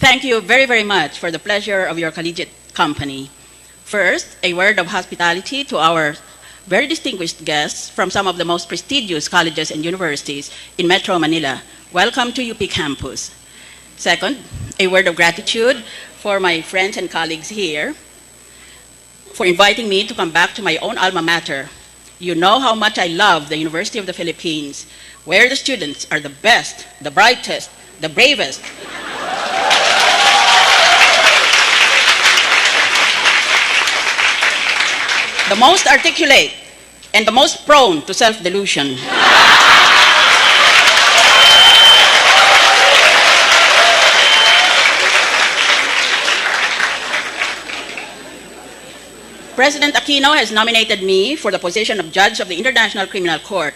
thank you very, very much for the pleasure of your collegiate company. First, a word of hospitality to our very distinguished guests from some of the most prestigious colleges and universities in Metro Manila. Welcome to UP Campus. Second, a word of gratitude for my friends and colleagues here for inviting me to come back to my own alma mater. You know how much I love the University of the Philippines, where the students are the best, the brightest, the bravest, the most articulate, and the most prone to self-delusion. President Aquino has nominated me for the position of Judge of the International Criminal Court.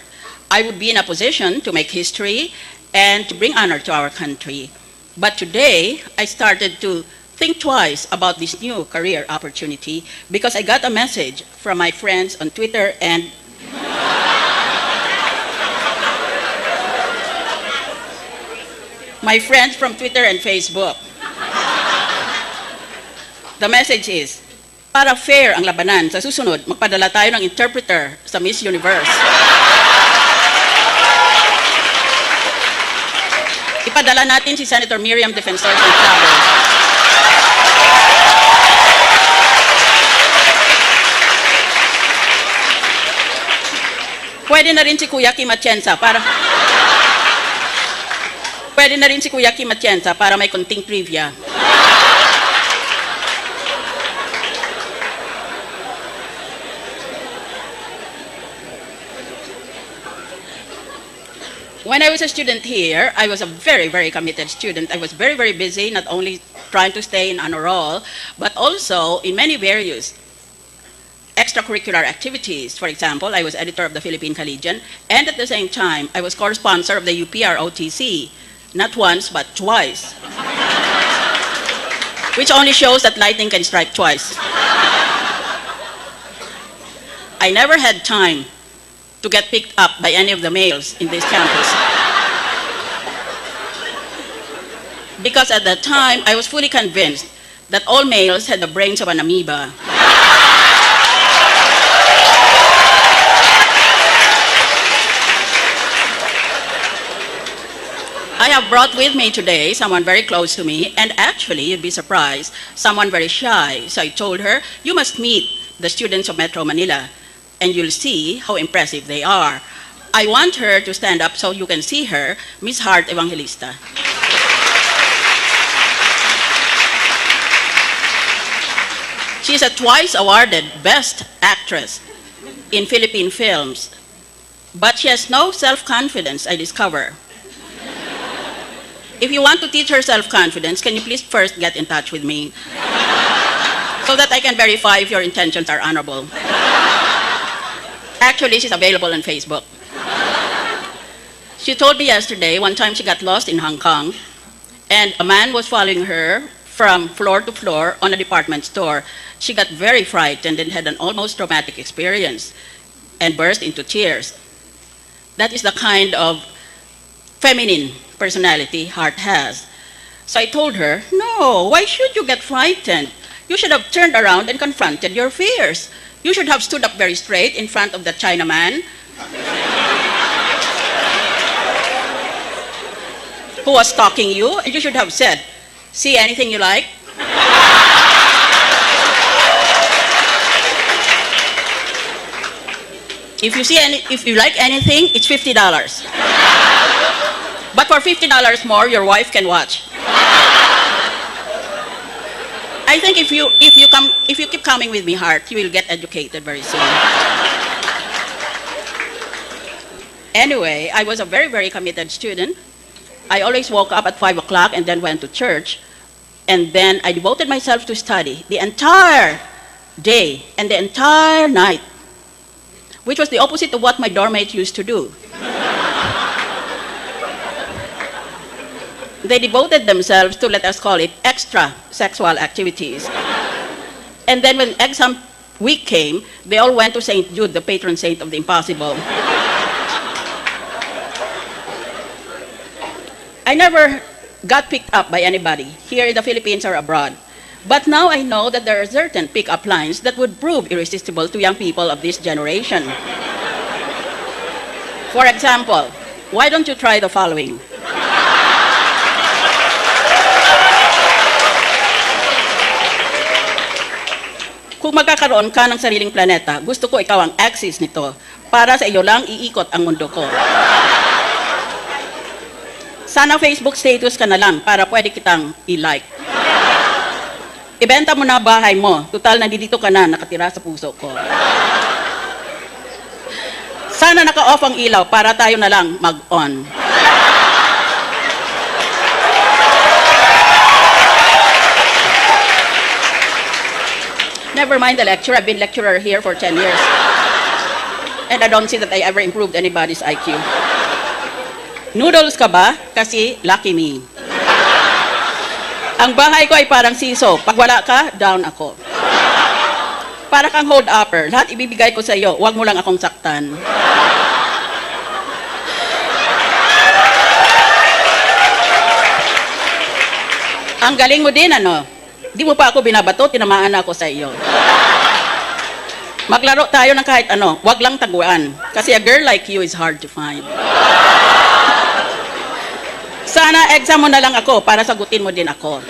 I would be in a position to make history and to bring honor to our country. But today, I started to think twice about this new career opportunity because I got a message from my friends on Twitter and my friends from Twitter and Facebook. The message is, para fair ang labanan, sa susunod, magpadala tayo ng interpreter sa Miss Universe. Ipadala natin si Senator Miriam Santiago. Pwede na rin si Kuya Kim Atienza para may konting trivia. When I was a student here, I was a very, very committed student. I was very, very busy, not only trying to stay in honor roll, but also in many various extracurricular activities. For example, I was editor of the Philippine Collegian, and at the same time, I was co-sponsor of the UPROTC, not once, but twice. Which only shows that lightning can strike twice. I never had time to get picked up by any of the males in this campus. Because at that time, I was fully convinced that all males had the brains of an amoeba. I have brought with me today someone very close to me, and actually, you'd be surprised, someone very shy. So I told her, you must meet the students of Metro Manila, and you'll see how impressive they are. I want her to stand up so you can see her, Miss Hart Evangelista. She's a twice awarded Best Actress in Philippine films, but she has no self-confidence, I discover. If you want to teach her self-confidence, can you please first get in touch with me so that I can verify if your intentions are honorable? Actually, she's available on Facebook. She told me yesterday, one time she got lost in Hong Kong, and a man was following her from floor to floor on a department store. She got very frightened and had an almost traumatic experience and burst into tears. That is the kind of feminine personality Hart has. So I told her, no, why should you get frightened? You should have turned around and confronted your fears. You should have stood up very straight in front of the Chinaman who was stalking you, and you should have said, see anything you like? If you like anything, it's $50. But for $50 more, your wife can watch. I think if you keep coming with me, Hart, you will get educated very soon. Anyway, I was a very, very committed student. I always woke up at 5 o'clock and then went to church. And then I devoted myself to study the entire day and the entire night, which was the opposite of what my dorm mates used to do. They devoted themselves to, let us call it, extra sexual activities. And then when exam week came, they all went to St. Jude, the patron saint of the impossible. I never got picked up by anybody, here in the Philippines or abroad. But now I know that there are certain pick-up lines that would prove irresistible to young people of this generation. For example, why don't you try the following? Kung magkakaroon ka ng sariling planeta, gusto ko ikaw ang axis nito. Para sa iyo lang iikot ang mundo ko. Sana Facebook status ka na lang para pwede kitang i-like. Ibenta mo na bahay mo. Total, nandito ka na, nakatira sa puso ko. Sana naka-off ang ilaw para tayo na lang mag-on. Never mind the lecture. I've been lecturer here for 10 years. And I don't see that I ever improved anybody's IQ. Noodles ka ba? Kasi lucky me. Ang bahay ko ay parang siso. Pag wala ka, down ako. Para kang hold-upper. Lahat ibibigay ko sa iyo. Huwag mo lang akong saktan. Ang galing mo din, ano? Di mo pa ako binabato, tinamaan ako sa iyo. Maglaro tayo ng kahit ano, wag lang taguan. Kasi a girl like you is hard to find. Sana exam mo na lang ako para sagutin mo din ako.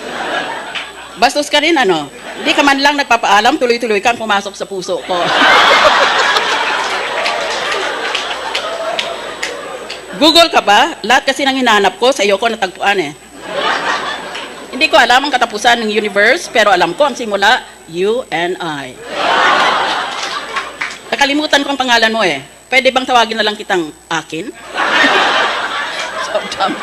Bastos ka rin, ano? Di ka man lang nagpapaalam, tuloy-tuloy kang pumasok sa puso ko. Google ka ba? Lahat kasi nang hinahanap ko, sa iyo ko natagpuan eh. Hindi ko alam ang katapusan ng universe, pero alam ko ang simula, you and I. Nakalimutan ko ang pangalan mo eh. Pwede bang tawagin na lang kitang akin? So dumb.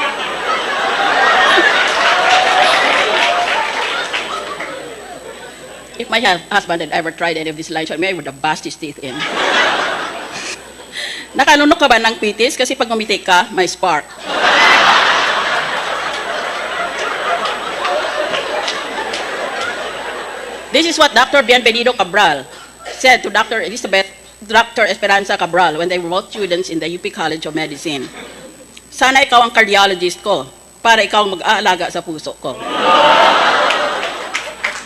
If my husband had ever tried any of these lines on me, I would have bashed his teeth in. Nakalunok ka ba ng pitis? Kasi pag umiti ka, may spark. This is what Dr. Bienvenido Cabral said to Dr. Esperanza Cabral when they were both students in the UP College of Medicine. Sana ikaw ang cardiologist ko para ikaw mag-aalaga sa puso ko.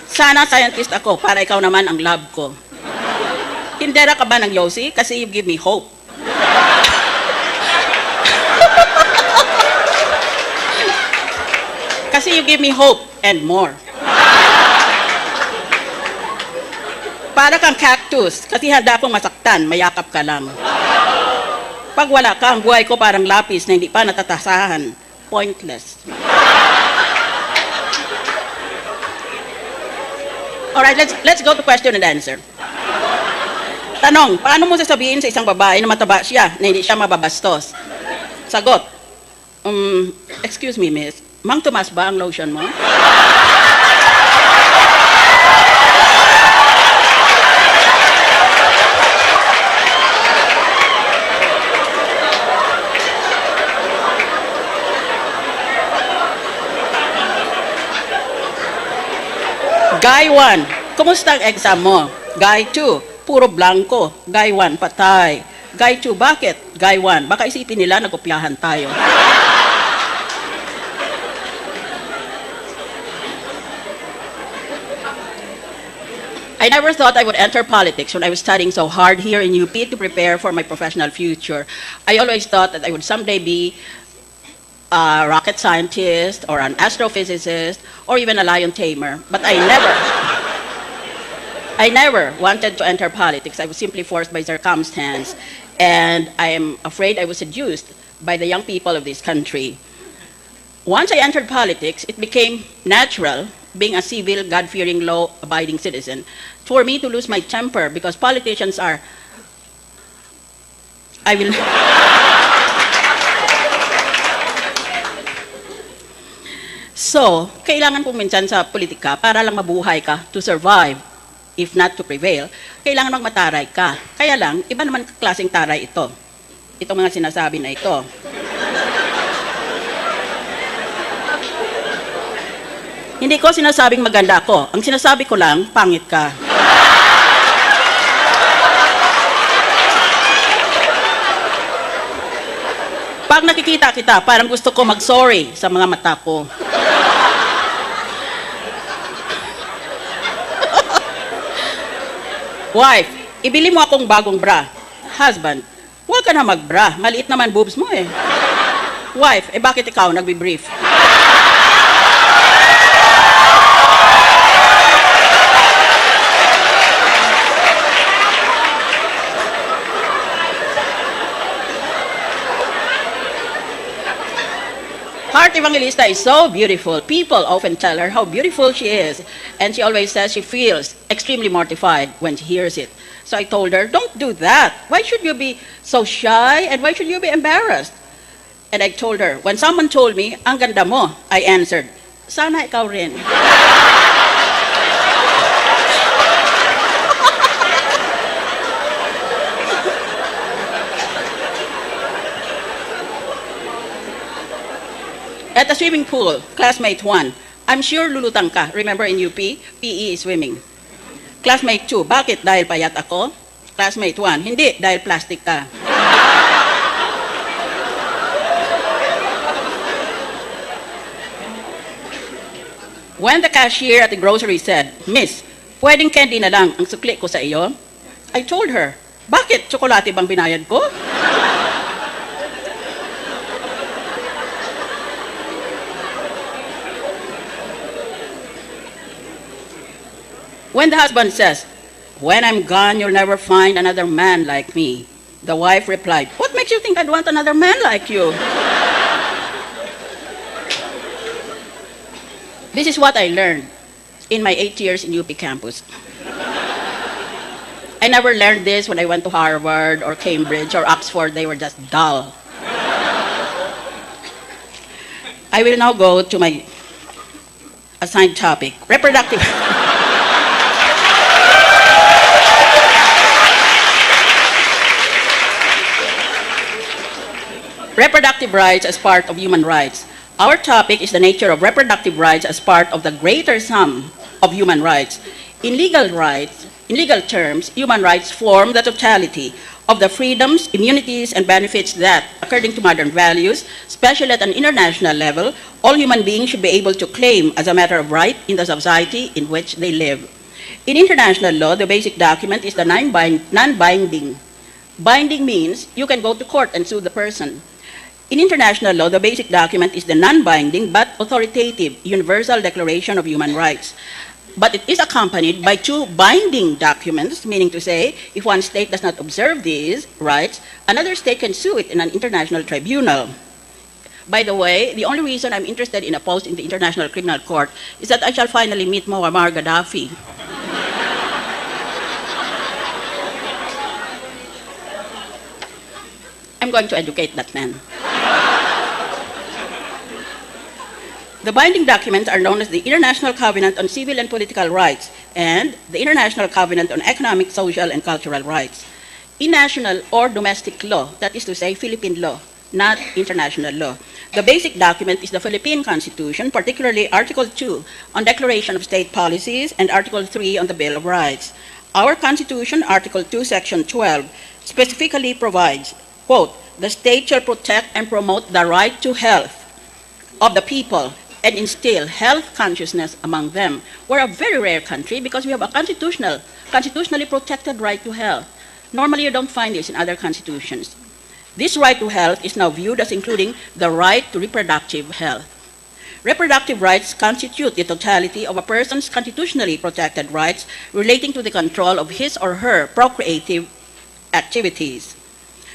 Sana scientist ako para ikaw naman ang lab ko. Tindera ka ba ng Yossi? Kasi you give me hope. Kasi you give me hope and more. Para kang cactus, kasi handa akong masaktan, mayakap ka lang. Pag wala ka, ang buhay ko parang lapis na hindi pa natatasahan. Pointless. Alright, let's go to question and answer. Tanong, paano mo sasabihin sa isang babae na mataba siya, na hindi siya mababastos? Sagot, excuse me, miss, Mang Tomas ba ang lotion mo? Guy 1, kumusta ang exam mo? Guy 2, puro blanco. Guy 1, patay. Guy 2, bakit? Guy 1, baka isipin nila nagkopyahan tayo. I never thought I would enter politics when I was studying so hard here in UP to prepare for my professional future. I always thought that I would someday be a rocket scientist or an astrophysicist or even a lion tamer, but I never wanted to enter politics. I was simply forced by circumstance, and I am afraid I was seduced by the young people of this country. Once I entered politics, it became natural, being a civil, God-fearing, law-abiding citizen, for me to lose my temper because politicians are, So, kailangan po minsan sa politika para lang mabuhay ka, to survive, if not to prevail, kailangan magmataray ka. Kaya lang, iba naman klaseng taray ito. Itong mga sinasabi na ito. Hindi ko sinasabing maganda ako. Ang sinasabi ko lang, pangit ka. Pag nakikita nakikita kita, parang gusto ko mag-sorry sa mga mata ko. Wife, ibili mo akong bagong bra. Husband, huwag ka na mag-bra. Maliit naman boobs mo eh. Wife, bakit ikaw nagbi-brief? Heart Evangelista is so beautiful. People often tell her how beautiful she is. And she always says she feels extremely mortified when she hears it. So I told her, don't do that. Why should you be so shy and why should you be embarrassed? And I told her, when someone told me, ang ganda mo, I answered, sana ikaw rin. At the swimming pool, classmate 1, I'm sure lulutang ka. Remember in UP, PE is swimming. Classmate 2, bakit? Dahil payat ako? Classmate 1, hindi, dahil plastic ka. When the cashier at the grocery said, Miss, pwedeng candy na lang ang sukli ko sa iyo? I told her, bakit? Tsokolate bang binayad ko? When the husband says, when I'm gone, you'll never find another man like me, the wife replied, what makes you think I'd want another man like you? This is what I learned in my 8 years in UP campus. I never learned this when I went to Harvard or Cambridge or Oxford. They were just dull. I will now go to my assigned topic, reproductive. Reproductive rights as part of human rights. Our topic is the nature of reproductive rights as part of the greater sum of human rights. In legal terms, human rights form the totality of the freedoms, immunities, and benefits that, according to modern values, especially at an international level, all human beings should be able to claim as a matter of right in the society in which they live. In international law, the basic document is the non-binding. Binding means you can go to court and sue the person. In international law, the basic document is the non-binding but authoritative Universal Declaration of Human Rights. But it is accompanied by 2 binding documents, meaning to say, if one state does not observe these rights, another state can sue it in an international tribunal. By the way, the only reason I'm interested in a post in the International Criminal Court is that I shall finally meet Muammar Gaddafi. I'm going to educate that man. The binding documents are known as the International Covenant on Civil and Political Rights and the International Covenant on Economic, Social, and Cultural Rights. In national or domestic law, that is to say Philippine law, not international law, the basic document is the Philippine Constitution, particularly Article 2 on Declaration of State Policies and Article 3 on the Bill of Rights. Our Constitution, Article 2, Section 12, specifically provides, quote, the state shall protect and promote the right to health of the people and instill health consciousness among them. We're a very rare country because we have a constitutionally protected right to health. Normally, you don't find this in other constitutions. This right to health is now viewed as including the right to reproductive health. Reproductive rights constitute the totality of a person's constitutionally protected rights relating to the control of his or her procreative activities.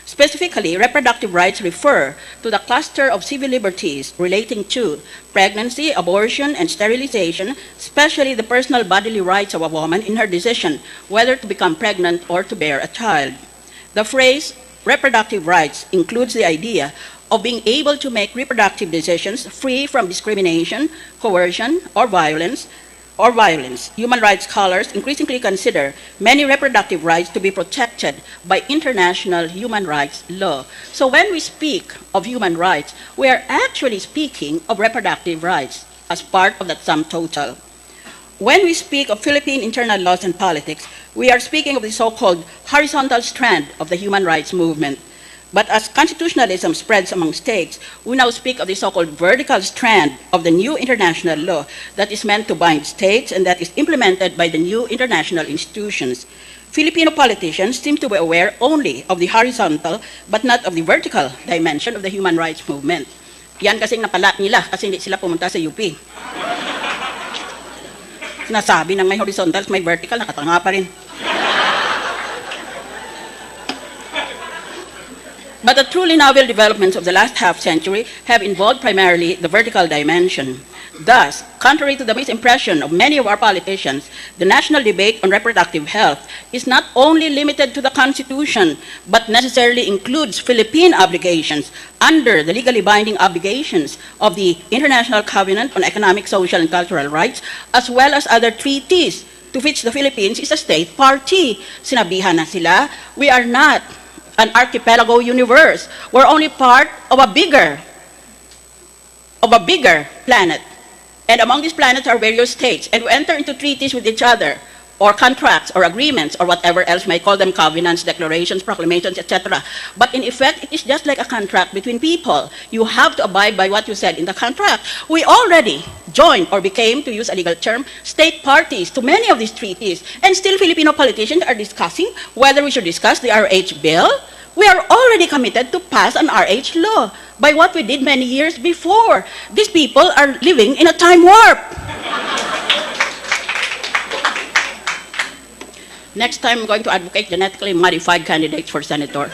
Specifically, reproductive rights refer to the cluster of civil liberties relating to pregnancy, abortion, and sterilization, especially the personal bodily rights of a woman in her decision whether to become pregnant or to bear a child. The phrase reproductive rights includes the idea of being able to make reproductive decisions free from discrimination, coercion, or violence. Human rights scholars increasingly consider many reproductive rights to be protected by international human rights law. So when we speak of human rights, we are actually speaking of reproductive rights as part of that sum total. When we speak of Philippine internal laws and politics, we are speaking of the so-called horizontal strand of the human rights movement. But as constitutionalism spreads among states, we now speak of the so-called vertical strand of the new international law that is meant to bind states and that is implemented by the new international institutions. Filipino politicians seem to be aware only of the horizontal but not of the vertical dimension of the human rights movement. Yan kasing napala nila kasi hindi sila pumunta sa UP. Sinasabi ng may horizontal, may vertical, nakatanga pa rin. But the truly novel developments of the last half-century have involved primarily the vertical dimension. Thus, contrary to the misimpression of many of our politicians, the national debate on reproductive health is not only limited to the Constitution, but necessarily includes Philippine obligations under the legally binding obligations of the International Covenant on Economic, Social, and Cultural Rights, as well as other treaties to which the Philippines is a state party. Sinabihan na sila, we are not an archipelago universe. We're only part of a bigger planet. And among these planets are various states, and we enter into treaties with each other, or contracts, or agreements, or whatever else you may call them, covenants, declarations, proclamations, etc. But in effect, it is just like a contract between people. You have to abide by what you said in the contract. We already joined, or became, to use a legal term, state parties to many of these treaties, and still Filipino politicians are discussing whether we should discuss the RH bill. We are already committed to pass an RH law by what we did many years before. These people are living in a time warp. Next time, I'm going to advocate genetically modified candidates for senator.